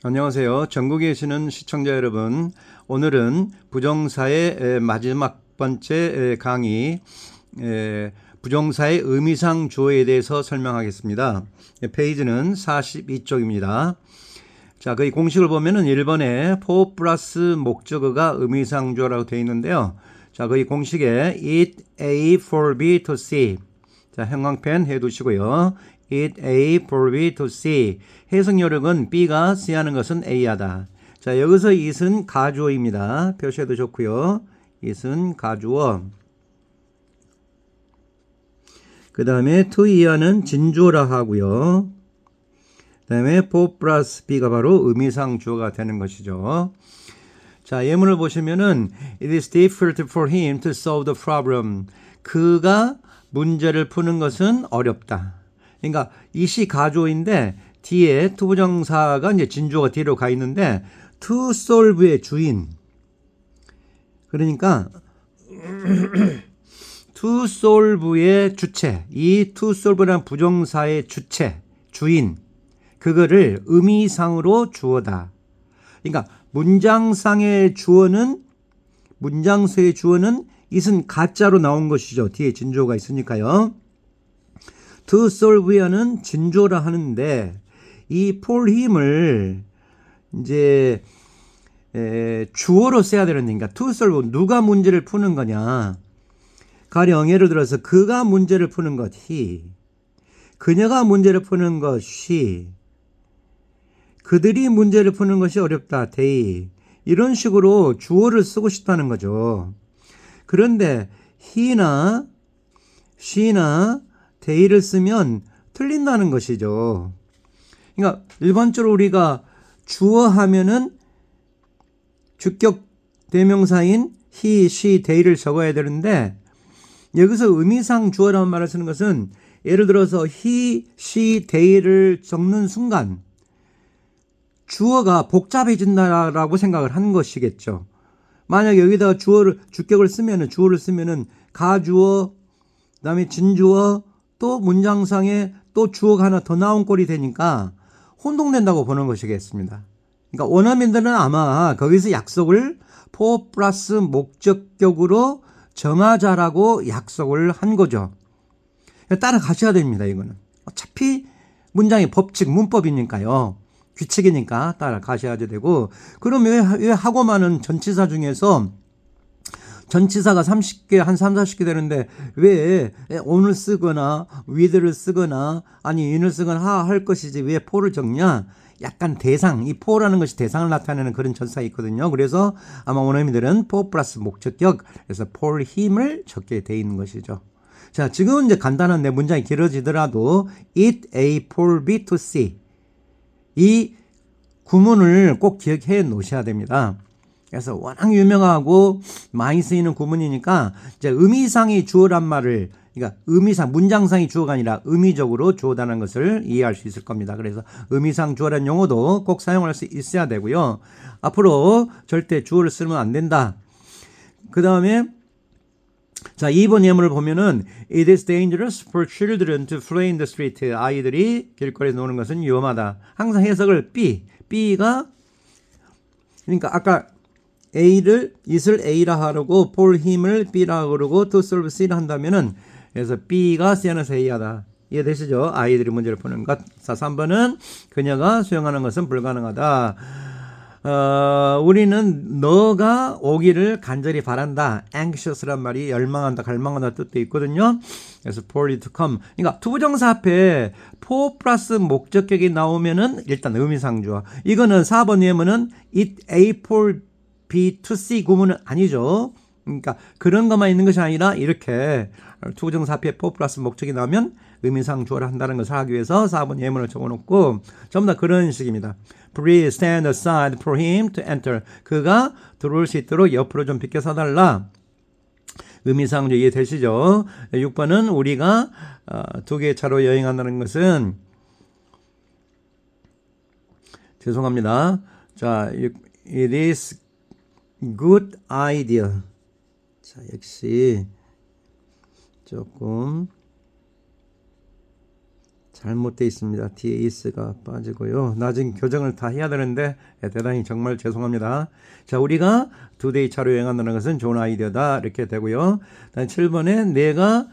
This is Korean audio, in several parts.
안녕하세요. 전국에 계시는 시청자 여러분. 오늘은 부정사의 마지막 번째 강의, 부정사의 의미상 주어에 대해서 설명하겠습니다. 페이지는 42쪽입니다. 자, 그 공식을 보면은 1번에 for 플러스 목적어가 의미상 주어라고 되어 있는데요. 자, 그 공식에 it A for B to C. 자, 형광펜 해두시고요. it A for B to C. 해석 요령은 B가 C 하는 것은 A 하다. 자, 여기서 it은 가주어입니다. 표시해도 좋고요. it은 가주어. 그 다음에 to 이하는 진주어라 하고요. 그 다음에 for 플러스 B가 바로 의미상 주어가 되는 것이죠. 자, 예문을 보시면은 It is difficult for him to solve the problem. 그가 문제를 푸는 것은 어렵다. 그러니까 이시 가주어인데 뒤에 투부정사가 이제 진주어가 뒤로 가 있는데 to solve의 주인. 그러니까 to solve의 주체, 이 to solve라는 부정사의 주체, 주인. 그거를 의미상으로 주어다. 그러니까 문장상의 주어는 it은 가짜로 나온 것이죠. 뒤에 진주어가 있으니까요. to solve는 진주어라 하는데 이 for him을 이제 주어로 써야 되는 거니까 to solve 누가 문제를 푸는 거냐. 가령 예를 들어서 그가 문제를 푸는 것 he, 그녀가 문제를 푸는 것 she, 그들이 문제를 푸는 것이 어렵다 they, 이런 식으로 주어를 쓰고 싶다는 거죠. 그런데 he나 she나 they를 쓰면 틀린다는 것이죠. 그러니까 일반적으로 우리가 주어 하면은 주격 대명사인 he, she, they를 적어야 되는데 여기서 의미상 주어라는 말을 쓰는 것은 예를 들어서 he, she, they를 적는 순간 주어가 복잡해진다라고 생각을 한 것이겠죠. 만약 여기다가 주격을 쓰면은 주어를 쓰면은 가주어, 그다음에 진주어, 또 문장상에 또 주어가 하나 더 나온 꼴이 되니까 혼동된다고 보는 것이겠습니다. 그러니까 원어민들은 아마 거기서 약속을 for 플러스 목적격으로 정하자라고 약속을 한 거죠. 따라가셔야 됩니다. 이거는 어차피 문장의 법칙, 문법이니까요. 규칙이니까 따라가셔야 되고, 그럼 왜 하고 많은 전치사 중에서 전치사가 30개, 한 3, 40개 되는데 왜 오늘 쓰거나 with를 쓰거나 아니 in을 쓰거나 할 것이지 왜 for를 적냐? 약간 대상, 이 for라는 것이 대상을 나타내는 그런 전치사가 있거든요. 그래서 아마 원어민들은 for 플러스 목적격, 그래서 for him을 적게 돼 있는 것이죠. 자, 지금은 이제 간단한 내 문장이 길어지더라도 it A for B to C, 이 구문을 꼭 기억해 놓으셔야 됩니다. 그래서 워낙 유명하고 많이 쓰이는 구문이니까 이제 의미상의 주어란 말을, 그러니까 의미상, 문장상의 주어가 아니라 의미적으로 주어다는 것을 이해할 수 있을 겁니다. 그래서 의미상 주어라는 용어도 꼭 사용할 수 있어야 되고요. 앞으로 절대 주어를 쓰면 안 된다. 그 다음에 자, 2번 예문을 보면은 It is dangerous for children to play in the street. 아이들이 길거리에서 노는 것은 위험하다. 항상 해석을 B가 그러니까 아까 it을 A라 하고 for him을 B라 그러고 to solve C라 한다면은 그래서 B가 C 안에서 A 하다. 이해되시죠? 아이들이 문제를 푸는 것. 자, 3번은 그녀가 수영하는 것은 불가능하다. 우리는 너가 오기를 간절히 바란다. anxious란 말이 열망한다, 갈망한다 뜻도 있거든요. 그래서 for you to come. 그러니까 투부정사 앞에 for 플러스 목적격이 나오면은 일단 의미상 주어. 이거는 4번 예문은 it A for B to C 구문은 아니죠. 그러니까 그런 것만 있는 것이 아니라 이렇게 투부정사 앞에 for 플러스 목적이 나오면 의미상 주어를 한다는 것을 하기 위해서 4번 예문을 적어놓고 전부 다 그런 식입니다. Please stand aside for him to enter. 그가 들어올 수 있도록 옆으로 좀 비켜서 달라. 의미상 이해되시죠? 6번은 우리가 두 개의 차로 여행한다는 것은 죄송합니다. 자, it is good idea. 자, 역시 조금 잘못되어 있습니다. 뒤에 is가 빠지고요. 나중에 교정을 다 해야 되는데 대단히 정말 죄송합니다. 자, 우리가 today 차로 여행한다는 것은 좋은 아이디어다 이렇게 되고요. 다음 7번에 내가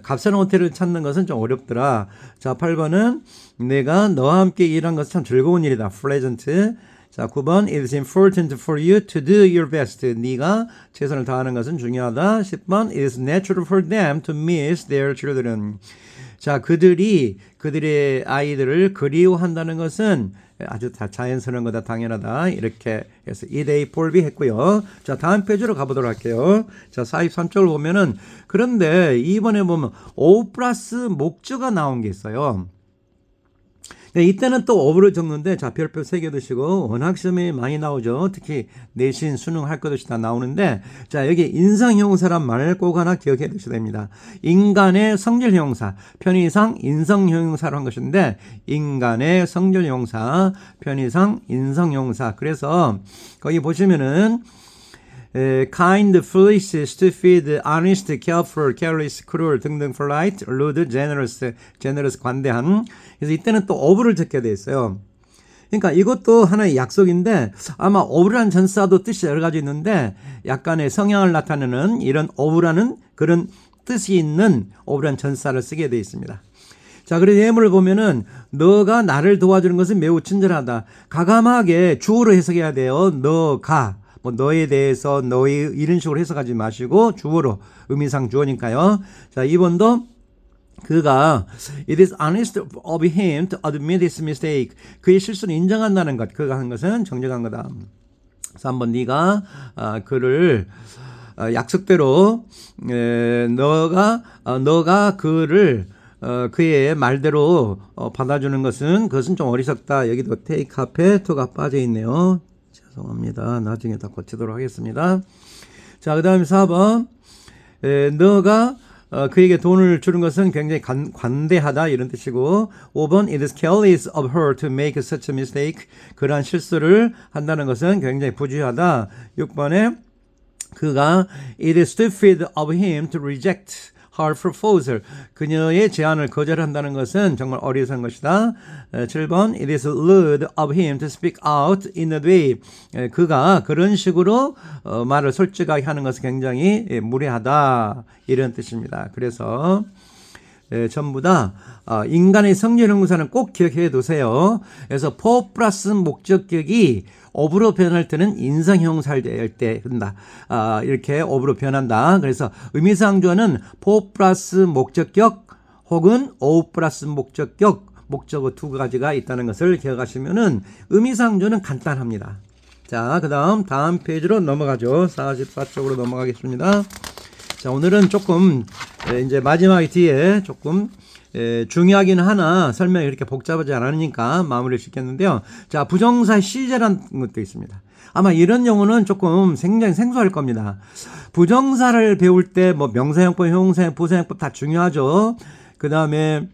값싼 호텔을 찾는 것은 좀 어렵더라. 자, 8번은 내가 너와 함께 일한 것은 참 즐거운 일이다. pleasant. 자, 9번 It is important for you to do your best. 네가 최선을 다하는 것은 중요하다. 10번 It is natural for them to miss their children. 자, 그들의 아이들을 그리워한다는 것은 아주 다 자연스러운 거다, 당연하다. 이렇게 해서 2대2 폴비 했고요. 자, 다음 페이지로 가보도록 할게요. 자, 43쪽을 보면은, 그런데 이번에 보면 O 플러스 목적어가 나온 게 있어요. 이때는 또 어부를 적는데, 자, 별표 3개 두시고, 워낙 시험이 많이 나오죠. 특히 내신, 수능 할 것 없이 다 나오는데, 자, 여기 인성형용사란 말을 꼭 하나 기억해 두셔야 됩니다. 인간의 성질형용사, 편의상 인성형용사로 한 것인데, 인간의 성질형용사, 편의상 인성형용사. 그래서 거기 보시면은, kind, foolish, stupid, honest, careful, careless, cruel 등등 polite, rude, generous, 관대한. 그래서 이때는 또 어부를 적게 돼 있어요. 그러니까 이것도 하나의 약속인데 아마 어부라는 전사도 뜻이 여러 가지 있는데 약간의 성향을 나타내는 이런 어부라는 그런 뜻이 있는 어부라는 전사를 쓰게 돼 있습니다. 자, 그래서 예문을 보면은 너가 나를 도와주는 것은 매우 친절하다. 가감하게 주어로 해석해야 돼요. 너가. 뭐 너에 대해서 너의 이런 식으로 해석하지 마시고 주어로 의미상 주어니까요. 자, 2번도 그가 It is honest of him to admit his mistake. 그의 실수를 인정한다는 것. 그가 한 것은 정직한 거다. 3번 네가 그를 약속대로 너가 그를 그의 말대로 받아주는 것은 그것은 좀 어리석다. 여기도 take 앞에 to가 빠져 있네요. 죄송합니다. 나중에 다 고치도록 하겠습니다. 자, 그 다음에 4번 너가 그에게 돈을 주는 것은 굉장히 관대하다 이런 뜻이고 5번 It is careless of her to make such a mistake. 그러한 실수를 한다는 것은 굉장히 부주의하다. 6번에 그가 It is stupid of him to reject her proposal. 그녀의 제안을 거절한다는 것은 정말 어리석은 것이다. 7번 It is rude of him to speak out in that way. 그가 그런 식으로 말을 솔직하게 하는 것은 굉장히 무례하다 이런 뜻입니다. 그래서 전부 다 인간의 성질형용사는 꼭 기억해 두세요. 그래서 for 플러스 목적격이 어부로 변할 때는 인성형용사를 될 때 한다. 이렇게 어부로 변한다. 그래서 의미상조어는 for 플러스 목적격 혹은 o 플러스 목적격, 목적어 두 가지가 있다는 것을 기억하시면은 의미상조어는 간단합니다. 자, 다음 페이지로 넘어가죠. 44쪽으로 넘어가겠습니다. 자, 오늘은 조금 이제 마지막 뒤에 조금 중요하긴 하나 설명이 그렇게 복잡하지 않으니까 마무리를 짓겠는데요. 자, 부정사 시제라는 것도 있습니다. 아마 이런 용어는 조금 굉장히 생소할 겁니다. 부정사를 배울 때 뭐 명사형법, 형용사형, 부사형법 다 중요하죠. 그 다음에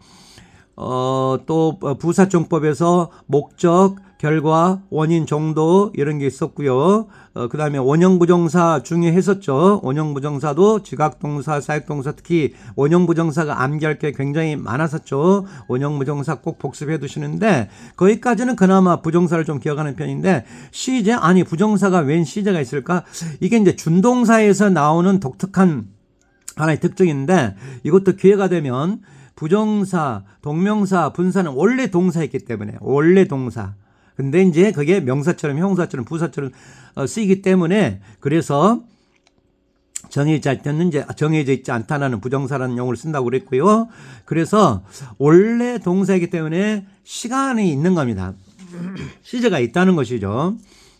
또 부사정법에서 목적, 결과, 원인, 정도 이런 게 있었고요. 그 다음에 원형부정사 중요했었죠. 원형부정사도 지각동사, 사역동사 특히 원형부정사가 암기할 게 굉장히 많았었죠. 원형부정사 꼭 복습해 두시는데 거기까지는 그나마 부정사를 좀 기억하는 편인데 시제? 아니 부정사가 웬 시제가 있을까? 이게 이제 준동사에서 나오는 독특한 하나의 특징인데 이것도 기회가 되면 부정사, 동명사, 분사는 원래 동사였기 때문에 원래 동사. 근데 이제 그게 명사처럼 형용사처럼 부사처럼 쓰이기 때문에 그래서 정해져 있지 않다는 부정사라는 용어를 쓴다고 그랬고요. 그래서 원래 동사이기 때문에 시간이 있는 겁니다. 시제가 있다는 것이죠.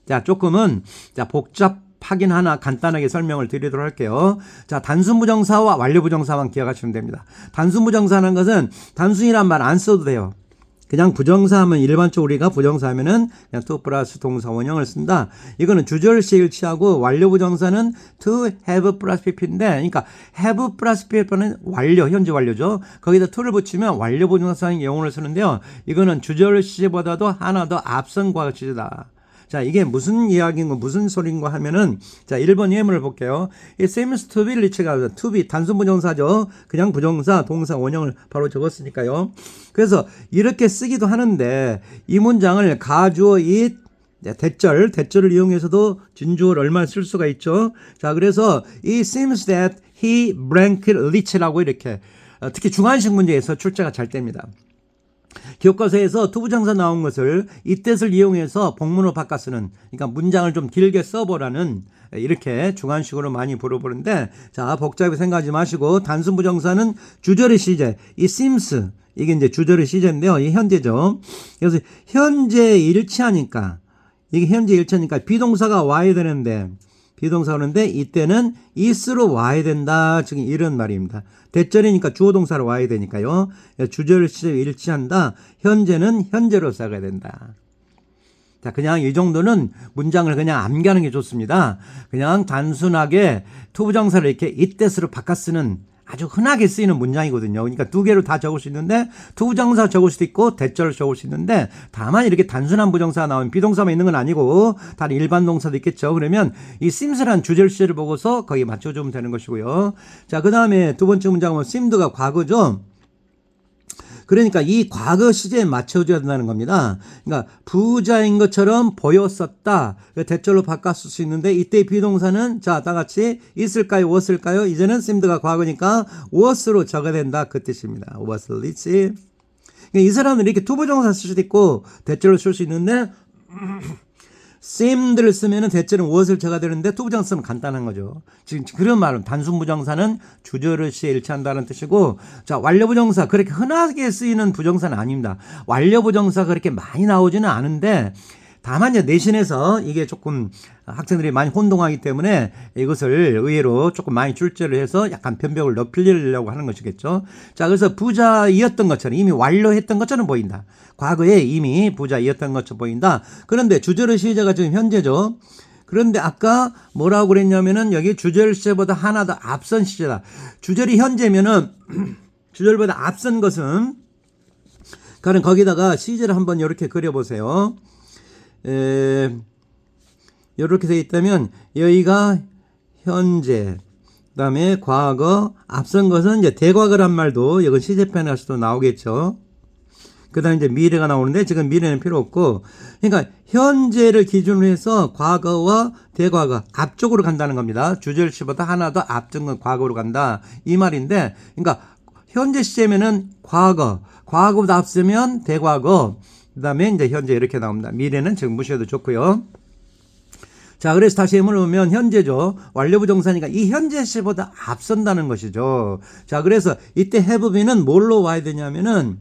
자, 조금은 복잡하긴 하나 간단하게 설명을 드리도록 할게요. 자, 단순부정사와 완료부정사만 기억하시면 됩니다. 단순부정사라는 것은 단순이란 말 안 써도 돼요. 그냥 부정사 하면 일반적으로 우리가 부정사 하면은 그냥 to 플러스 동사 원형을 쓴다. 이거는 주절식을 취하고 완료 부정사는 to have 플러스 pp인데 그러니까 have 플러스 pp는 완료, 현재 완료죠. 거기다 to를 붙이면 완료 부정사인 영어를 쓰는데요. 이거는 주절시제보다도 하나 더 앞선 과거 시제다. 자, 이게 무슨 이야기인가, 무슨 소리인가 하면은, 자, 1번 예문을 볼게요. It seems to be rich가 to be 단순 부정사죠. 그냥 부정사, 동사, 원형을 바로 적었으니까요. 그래서 이렇게 쓰기도 하는데, 이 문장을 가주어 it, 대절을 이용해서도 진주어를 얼마나 쓸 수가 있죠. 자, 그래서 it seems that he blank rich라고 이렇게, 특히 중한식 문제에서 출제가 잘 됩니다. 교과서에서 투부정사 나온 것을 이 뜻을 이용해서 복문으로 바꿔 쓰는, 그러니까 문장을 좀 길게 써보라는, 이렇게 중한식으로 많이 물어보는데, 자, 복잡하게 생각하지 마시고 단순 부정사는 주절의 시제, 이 seems, 이게 이제 주절의 시제인데요. 이 현재죠. 그래서 현재 일치하니까, 이게 현재 일치하니까 비동사가 와야 되는데, 비동사 오는데 이때는 is로 와야 된다. 지금 이런 말입니다. 대절이니까 주어 동사로 와야 되니까요. 주절 시제 일치한다. 현재는 현재로 써야 된다. 자, 그냥 이 정도는 문장을 그냥 암기하는 게 좋습니다. 그냥 단순하게 투부정사를 이렇게 이때스로 바꿔 쓰는 아주 흔하게 쓰이는 문장이거든요. 그러니까 두 개로 다 적을 수 있는데 투부정사 적을 수도 있고 대절을 적을 수 있는데 다만 이렇게 단순한 부정사가 나오면 비동사만 있는 건 아니고 다른 일반 동사도 있겠죠. 그러면 이 seems란 주절 시제를 보고서 거기에 맞춰주면 되는 것이고요. 자, 그 다음에 두 번째 문장은 seemed가 과거죠. 그러니까 이 과거 시제에 맞춰줘야 된다는 겁니다. 그러니까 부자인 것처럼 보였었다. 대절로 바꿨을 수 있는데 이때 비동사는 자, 다 같이 있을까요? was을까요? 이제는 seemed가 과거니까 was로 적어야 된다. 그 뜻입니다. was rich. 이 사람은 이렇게 투부정사 쓸 수도 있고 대절로 쓸 수 있는데 seemed를 쓰면은 대절은 was를 적어야 되는데 투부정사 쓰면 간단한 거죠. 지금 그런 말은 단순 부정사는 주절의 시에 일치한다는 뜻이고, 자, 완료 부정사 그렇게 흔하게 쓰이는 부정사는 아닙니다. 완료 부정사 그렇게 많이 나오지는 않은데 다만 이제 내신에서 이게 조금 학생들이 많이 혼동하기 때문에 이것을 의외로 조금 많이 출제를 해서 약간 변벽을 높이려고 하는 것이겠죠. 자, 그래서 부자이었던 것처럼 이미 완료했던 것처럼 보인다. 과거에 이미 부자이었던 것처럼 보인다. 그런데 주절의 시제가 지금 현재죠. 그런데 아까 뭐라고 그랬냐면은 여기 주절 시제보다 하나 더 앞선 시제다. 주절이 현재면은 주절보다 앞선 것은, 그럼 거기다가 시제를 한번 이렇게 그려보세요. 이렇게 되어 있다면 여기가 현재, 그다음에 과거, 앞선 것은 이제 대과거란 말도 이건 시제편에서도 나오겠죠. 그다음에 이제 미래가 나오는데 지금 미래는 필요 없고, 그러니까 현재를 기준으로 해서 과거와 대과거 앞쪽으로 간다는 겁니다. 주절시보다 하나 더 앞전 건 과거로 간다 이 말인데, 그러니까 현재 시제면은 과거보다 앞서면 대과거, 그 다음에 이제 현재 이렇게 나옵니다. 미래는 지금 무시해도 좋고요. 자, 그래서 다시 예문을 보면 현재죠. 완료부정사니까 이 현재 시보다 앞선다는 것이죠. 자, 그래서 이때 have bee는 뭘로 와야 되냐면은,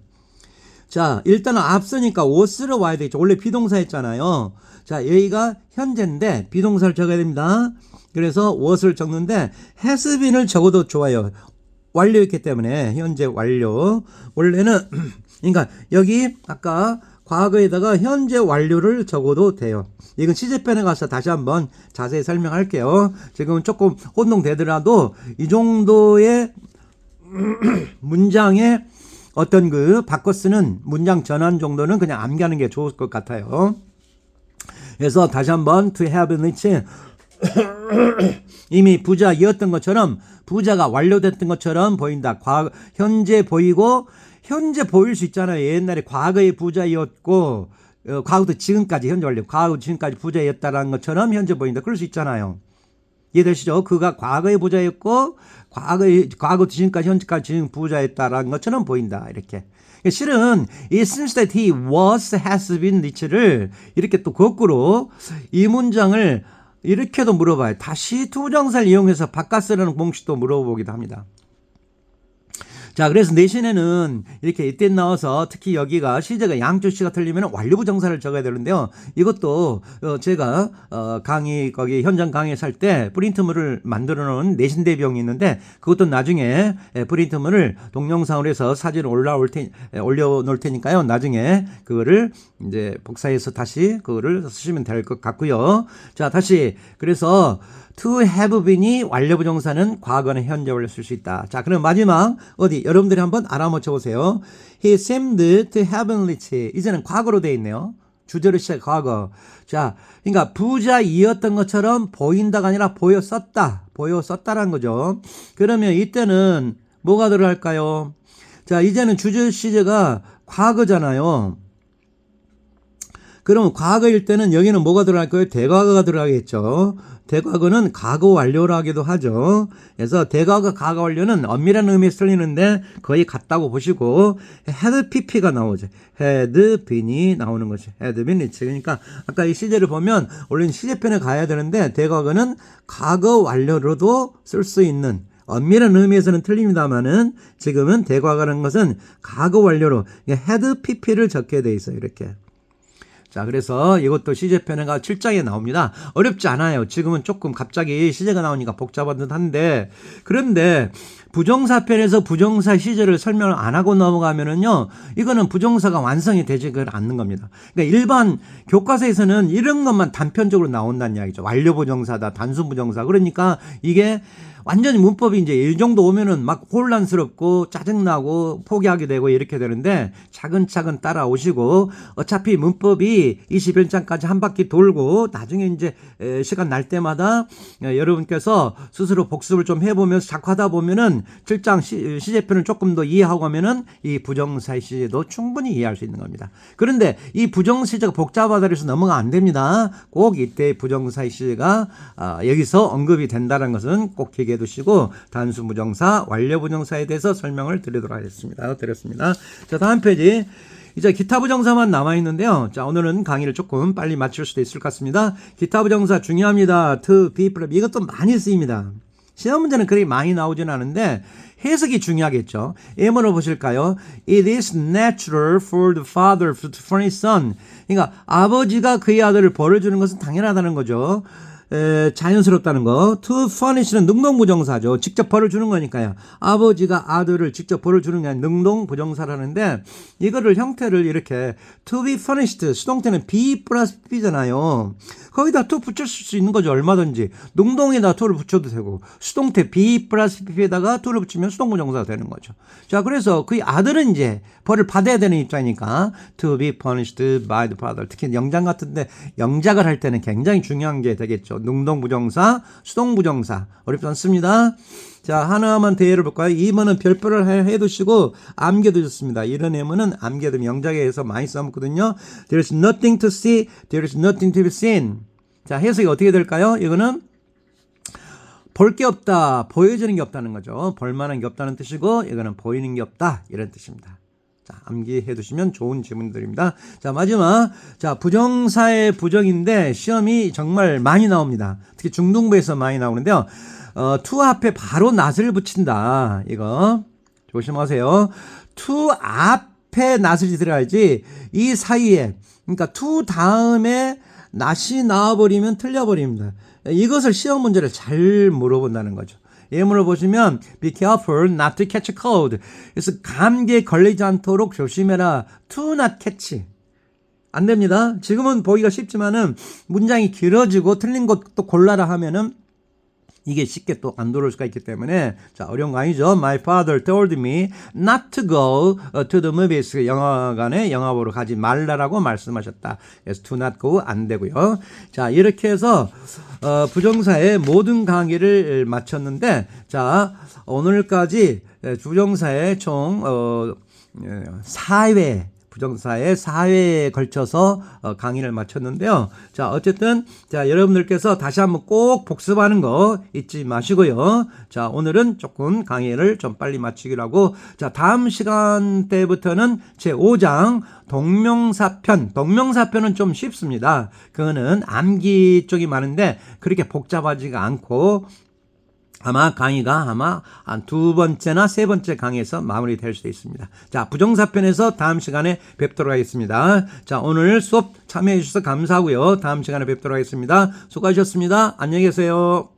자, 일단은 앞서니까 was로 와야 되겠죠. 원래 비동사였잖아요. 자, 여기가 현재인데 비동사를 적어야 됩니다. 그래서 was를 적는데 has been을 적어도 좋아요. 완료였기 때문에 현재 완료. 원래는 그러니까 여기 아까 과거에다가 현재 완료를 적어도 돼요. 이건 시제편에 가서 다시 한번 자세히 설명할게요. 지금은 조금 혼동되더라도 이 정도의 문장에 어떤 그 바꿔 쓰는 문장 전환 정도는 그냥 암기하는 게 좋을 것 같아요. 그래서 다시 한번 to have reached 이미 부자이었던 것처럼, 부자가 완료됐던 것처럼 보인다. 현재 보이고, 현재 보일 수 있잖아요. 옛날에 과거에 부자였고, 과거도 지금까지 현재 완료, 과거 지금까지 부자였다라는 것처럼 현재 보인다. 그럴 수 있잖아요. 이해되시죠? 그가 과거에 부자였고, 과거 지금까지 현재까지 지금 부자였다라는 것처럼 보인다. 이렇게. 실은 이 since that he was, has been rich를 이렇게 또 거꾸로 이 문장을 이렇게도 물어봐요. 다시 투부정사를 이용해서 바꿔 쓰라는 공식도 물어보기도 합니다. 자, 그래서 내신에는 이렇게 이때 나와서 특히 여기가 시제가 양쪽 시가 틀리면 완료부정사를 적어야 되는데요. 이것도 제가 강의 거기 현장 강의에서 할 때 프린트물을 만들어 놓은 내신 대비용이 있는데 그것도 나중에 프린트물을 동영상으로 해서 사진을 올려 놓을 테니까요. 나중에 그거를 이제 복사해서 다시 그거를 쓰시면 될 것 같고요. 자, 다시 그래서 to have been이 완료부정사는 과거는 현재 완료 쓸 수 있다. 자, 그럼 마지막 어디 여러분들이 한번 알아맞혀 보세요. He seemed to have been rich. 이제는 과거로 되어 있네요. 주제로 시작 과거. 자, 그러니까 부자이었던 것처럼 보인다가 아니라 보였었다라는 거죠. 그러면 이때는 뭐가 들어갈까요? 자, 이제는 주제 시제가 과거잖아요. 그러면 과거일 때는 여기는 뭐가 들어갈까요? 대과거가 들어가겠죠. 대과거는 과거 완료로 하기도 하죠. 그래서 대과거, 과거 완료는 엄밀한 의미에서 틀리는데 거의 같다고 보시고 had pp가 나오죠. had been이 나오는 거죠. had been 있지. 그러니까 아까 이 시제를 보면 원래 시제편에 가야 되는데 대과거는 과거 완료로도 쓸 수 있는 엄밀한 의미에서는 틀립니다만은 지금은 대과거라는 것은 과거 완료로 had pp를 적게 돼 있어요. 이렇게. 자, 그래서 이것도 시제편에가 7장에 나옵니다. 어렵지 않아요. 지금은 조금 갑자기 시제가 나오니까 복잡한 듯 한데, 그런데 부정사편에서 부정사 시제를 설명을 안 하고 넘어가면은요, 이거는 부정사가 완성이 되지가 않는 겁니다. 그러니까 일반 교과서에서는 이런 것만 단편적으로 나온다는 이야기죠. 완료 부정사다, 단순 부정사. 그러니까 이게 완전히 문법이 이제 이 정도 오면은 막 혼란스럽고 짜증나고 포기하게 되고 이렇게 되는데 차근차근 따라오시고 어차피 문법이 21장까지 한 바퀴 돌고 나중에 이제 시간 날 때마다 여러분께서 스스로 복습을 좀 해보면서 자꾸 하다 보면은 7장 시제편을 조금 더 이해하고 하면은 이 부정사의 시제도 충분히 이해할 수 있는 겁니다. 그런데 이 부정시제가 복잡하다 해서 넘어가 안 됩니다. 꼭 이때 부정사의 시제가 여기서 언급이 된다는 것은 꼭 기억해 두시고 단수 부정사, 완료 부정사에 대해서 설명을 드리도록 하겠습니다. 드렸습니다. 자, 다음 페이지. 이제 기타 부정사만 남아 있는데요. 자, 오늘은 강의를 조금 빨리 마칠 수도 있을 것 같습니다. 기타 부정사 중요합니다. to, be, 이것도 많이 쓰입니다. 시험 문제는 그렇게 많이 나오진 않은데 해석이 중요하겠죠. 예문을 보실까요? It is natural for the father to furnish son. 그러니까 아버지가 그의 아들을 벌을 주는 것은 당연하다는 거죠. 자연스럽다는 거. To furnish는 능동부정사죠. 직접 벌을 주는 거니까요. 아버지가 아들을 직접 벌을 주는 게 아니라 능동부정사라는데 이거를 형태를 이렇게 to be furnished 수동태는 be 플러스 be잖아요. 거기다 to 붙일 수 있는 거죠. 얼마든지. 능동에다 to를 붙여도 되고 수동태 be 플러스 be에다가 to를 붙이면 수동부정사가 되는 거죠. 자, 그래서 그의 아들은 이제 벌을 받아야 되는 입장이니까 to be punished by the father. 특히 영장 같은데 영작을 할 때는 굉장히 중요한 게 되겠죠. 능동부정사, 수동부정사. 어렵지 않습니다. 자, 하나만 대예를 볼까요? 2번은 별표를 해두시고 암겨두셨습니다. 이런 예문은 암겨두면 영작에서 많이 써먹거든요. There is nothing to see, there is nothing to be seen. 자, 해석이 어떻게 될까요? 이거는 볼 게 없다, 보여지는 게 없다는 거죠. 볼만한 게 없다는 뜻이고 이거는 보이는 게 없다 이런 뜻입니다. 자, 암기해 두시면 좋은 질문들입니다. 자, 마지막. 자, 부정사의 부정인데 시험이 정말 많이 나옵니다. 특히 중등부에서 많이 나오는데요. to 앞에 바로 not을 붙인다. 이거 조심하세요. to 앞에 not이 들어가야지 이 사이에, 그러니까 to 다음에 not이 나와버리면 틀려버립니다. 이것을 시험 문제를 잘 물어본다는 거죠. 예문을 보시면 be careful not to catch a cold. 그래서 감기에 걸리지 않도록 조심해라. to not catch. 안 됩니다. 지금은 보기가 쉽지만은 문장이 길어지고 틀린 것도 골라라 하면은 이게 쉽게 또 안 들어올 수가 있기 때문에 자, 어려운 거 아니죠. My father told me not to go to the movies. 영화관에 영화 보러 가지 말라라고 말씀하셨다. 그래서 to not go 안 되고요. 자, 이렇게 해서 부정사의 모든 강의를 마쳤는데 자, 오늘까지 부정사의 총 4회 부정사의 4회에 걸쳐서 강의를 마쳤는데요. 자, 어쨌든 자, 여러분들께서 다시 한번 꼭 복습하는 거 잊지 마시고요. 자, 오늘은 조금 강의를 좀 빨리 마치기로 하고 자, 다음 시간 때부터는 제 5장 동명사편은 좀 쉽습니다. 그거는 암기 쪽이 많은데 그렇게 복잡하지가 않고 아마 강의가 한 2번째나 3번째 강의에서 마무리될 수도 있습니다. 자, 부정사편에서 다음 시간에 뵙도록 하겠습니다. 자, 오늘 수업 참여해 주셔서 감사하고요. 다음 시간에 뵙도록 하겠습니다. 수고하셨습니다. 안녕히 계세요.